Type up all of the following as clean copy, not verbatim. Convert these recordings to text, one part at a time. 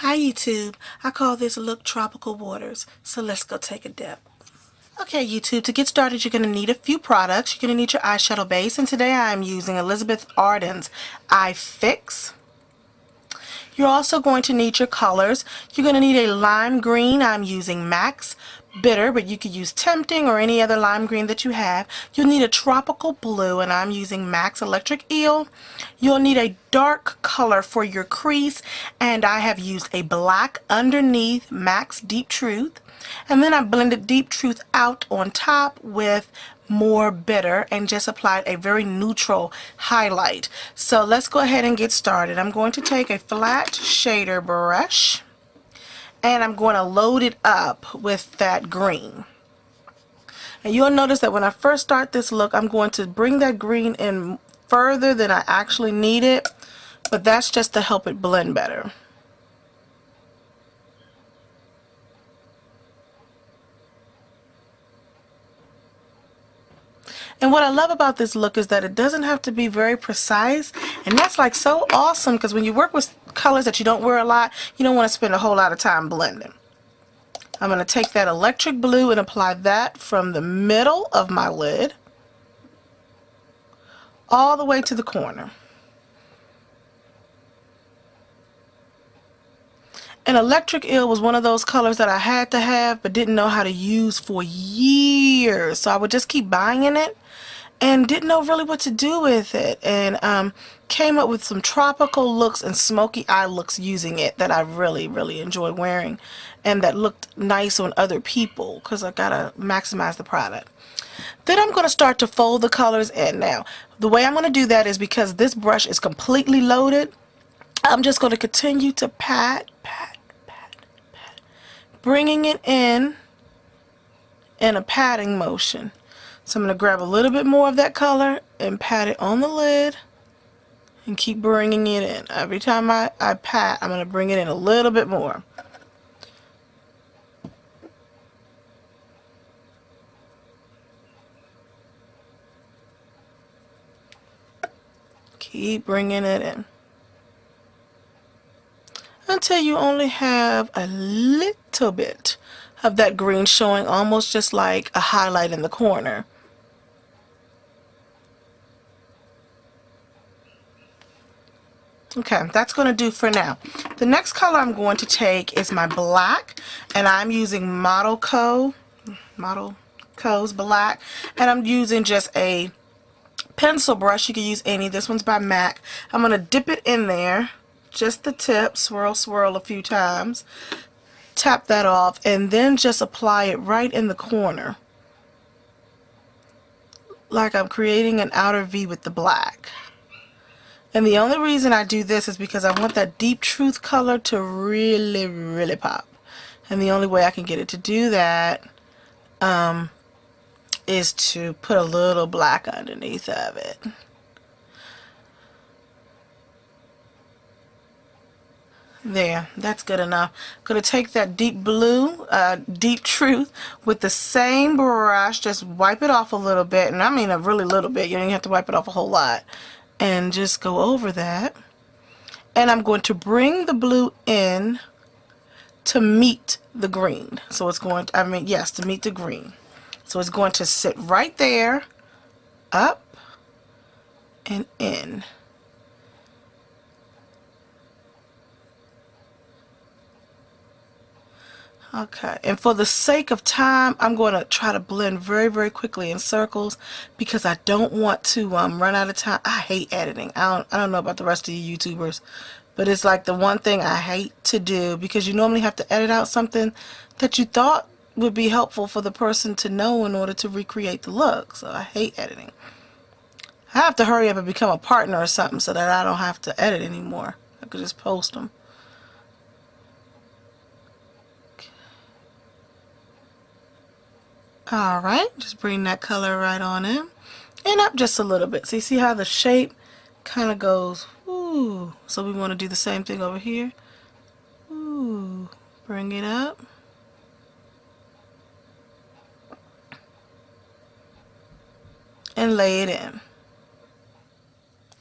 Hi YouTube, I call this look tropical waters, so let's go take a dip. Okay YouTube, to get started you're going to need a few products. You're going to need your eyeshadow base, and today I'm using Elizabeth Arden's Eye Fix. You're also going to need your colors. You're going to need a lime green. I'm using MAC's Bitter, but you could use Tempting or any other lime green that you have. You'll need a tropical blue, and I'm using MAC's Electric Eel. You'll need a dark color for your crease, and I have used a black underneath MAC's Deep Truth. And then I blended Deep Truth out on top with more Bitter and just applied a very neutral highlight. So let's go ahead and get started. I'm going to take a flat shader brush and I'm going to load it up with that green. And you'll notice that when I first start this look, I'm going to bring that green in further than I actually need it, but that's just to help it blend better. And what I love about this look is that it doesn't have to be very precise, and that's like so awesome because when you work with colors that you don't wear a lot, you don't want to spend a whole lot of time blending. I'm going to take that electric blue and apply that from the middle of my lid all the way to the corner. And Electric Eel was one of those colors that I had to have but didn't know how to use for years, so I would just keep buying it and didn't know really what to do with it, and came up with some tropical looks and smoky eye looks using it that I really enjoy wearing and that looked nice on other people because I gotta maximize the product. Then I'm going to start to fold the colors in. Now the way I'm going to do that is because this brush is completely loaded, I'm just going to continue to pat, bringing it in a patting motion. So I'm going to grab a little bit more of that color and pat it on the lid and keep bringing it in. Every time I pat, I'm going to bring it in a little bit more. Keep bringing it in until you only have a little bit of that green showing, almost just like a highlight in the corner. Okay, that's going to do for now. The next color I'm going to take is my black, and I'm using Model Co's black, and I'm using just a pencil brush. You can use any. This one's by MAC. I'm going to dip it in there, just the tip, swirl a few times, tap that off, and then just apply it right in the corner like I'm creating an outer V with the black. And the only reason I do this is because I want that Deep Truth color to really pop. And the only way I can get it to do that is to put a little black underneath of it. There, that's good enough. I'm going to take that deep blue, Deep Truth, with the same brush, just wipe it off a little bit, and I mean a really little bit, you don't even have to wipe it off a whole lot, and just go over that. And I'm going to bring the blue in to meet the green. So it's going to, yes, to meet the green. So it's going to sit right there, up and in. Okay, and for the sake of time, I'm going to try to blend very quickly in circles because I don't want to run out of time. I hate editing. I don't know about the rest of you YouTubers, but it's like the one thing I hate to do because you normally have to edit out something that you thought would be helpful for the person to know in order to recreate the look. So I hate editing. I have to hurry up and become a partner or something so that I don't have to edit anymore. I could just post them. Alright, just bring that color right on in and up just a little bit. So you see how the shape kind of goes, ooh. So we want to do the same thing over here. Ooh, bring it up. And lay it in.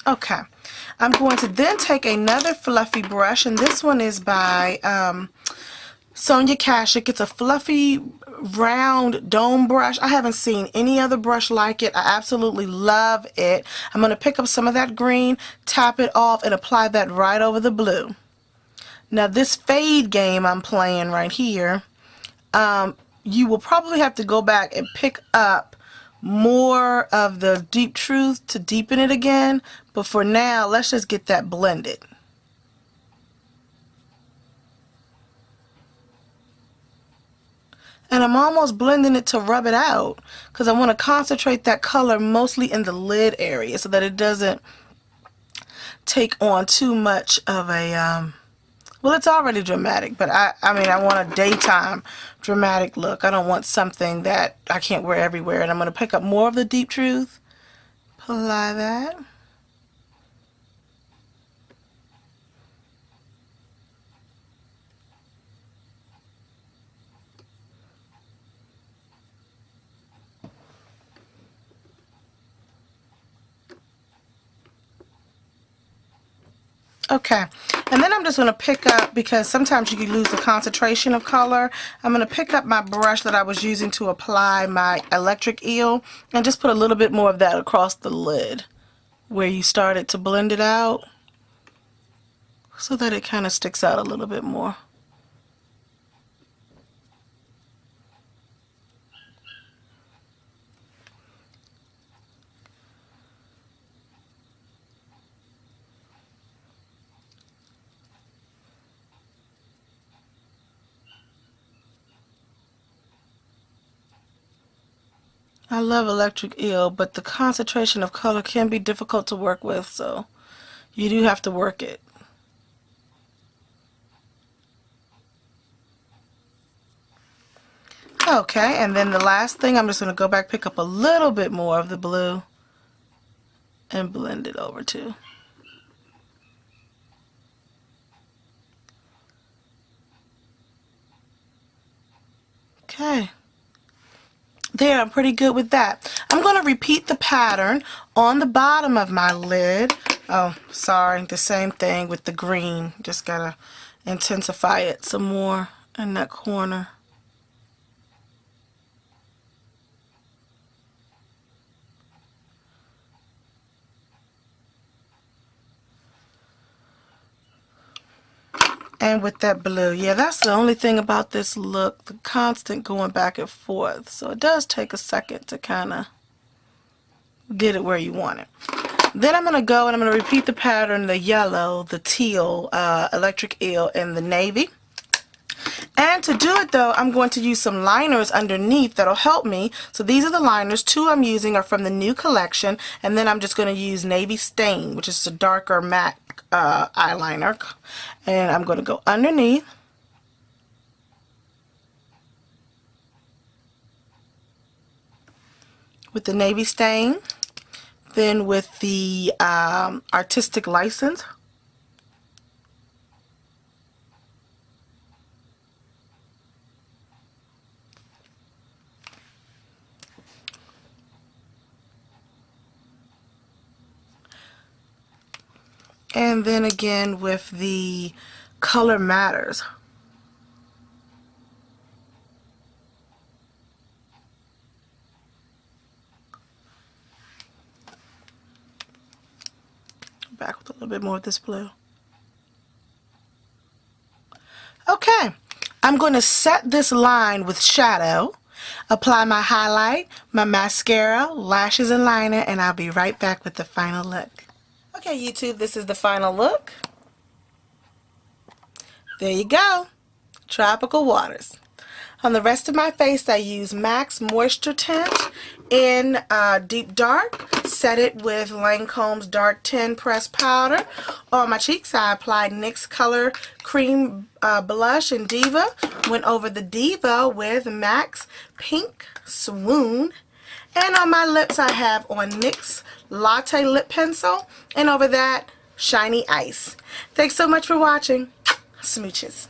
Okay, I'm going to then take another fluffy brush, and this one is by Sonia Kashuk. It's a fluffy round dome brush. I haven't seen any other brush like it. I absolutely love it. I'm going to pick up some of that green, tap it off, and apply that right over the blue. Now this fade game I'm playing right here, you will probably have to go back and pick up more of the Deep Truth to deepen it again, but for now let's just get that blended. And I'm almost blending it to rub it out because I want to concentrate that color mostly in the lid area so that it doesn't take on too much of a well, it's already dramatic, but I mean, I want a daytime dramatic look. I don't want something that I can't wear everywhere. And I'm going to pick up more of the Deep Truth, apply that. Okay, and then I'm just going to pick up, because sometimes you can lose the concentration of color, I'm going to pick up my brush that I was using to apply my electric eel and just put a little bit more of that across the lid where you started to blend it out so that it kind of sticks out a little bit more. I love electric eel, but the concentration of color can be difficult to work with, so you do have to work it. Okay, and then the last thing, I'm just going to go back, pick up a little bit more of the blue and blend it over too. Okay. There, I'm pretty good with that. I'm going to repeat the pattern on the bottom of my lid. Oh, sorry, the same thing with the green. Just gotta intensify it some more in that corner. And with that blue, yeah, that's the only thing about this look, the constant going back and forth. So it does take a second to kind of get it where you want it. Then I'm going to go and I'm going to repeat the pattern, the yellow, the teal, electric eel, and the navy. And to do it though, I'm going to use some liners underneath that'll help me. So these are the liners. Two I'm using are from the new collection, and then I'm just going to use Navy Stain, which is a darker MAC eyeliner, and I'm going to go underneath. With the Navy Stain, then with the Artistic License. And then again with the Color Matters. Back with a little bit more of this blue. Okay, I'm going to set this line with shadow, apply my highlight, my mascara, lashes, and liner, and I'll be right back with the final look. Okay, YouTube, this is the final look. There you go. Tropical Waters. On the rest of my face, I use MAC's Moisture Tint in Deep Dark. Set it with Lancome's Dark 10 Pressed Powder. On my cheeks, I applied NYX Color Cream Blush in Diva. Went over the Diva with MAC's Pink Swoon. And on my lips, I have on NYX Latte Lip Pencil. And over that, Shiny Ice. Thanks so much for watching. Smooches.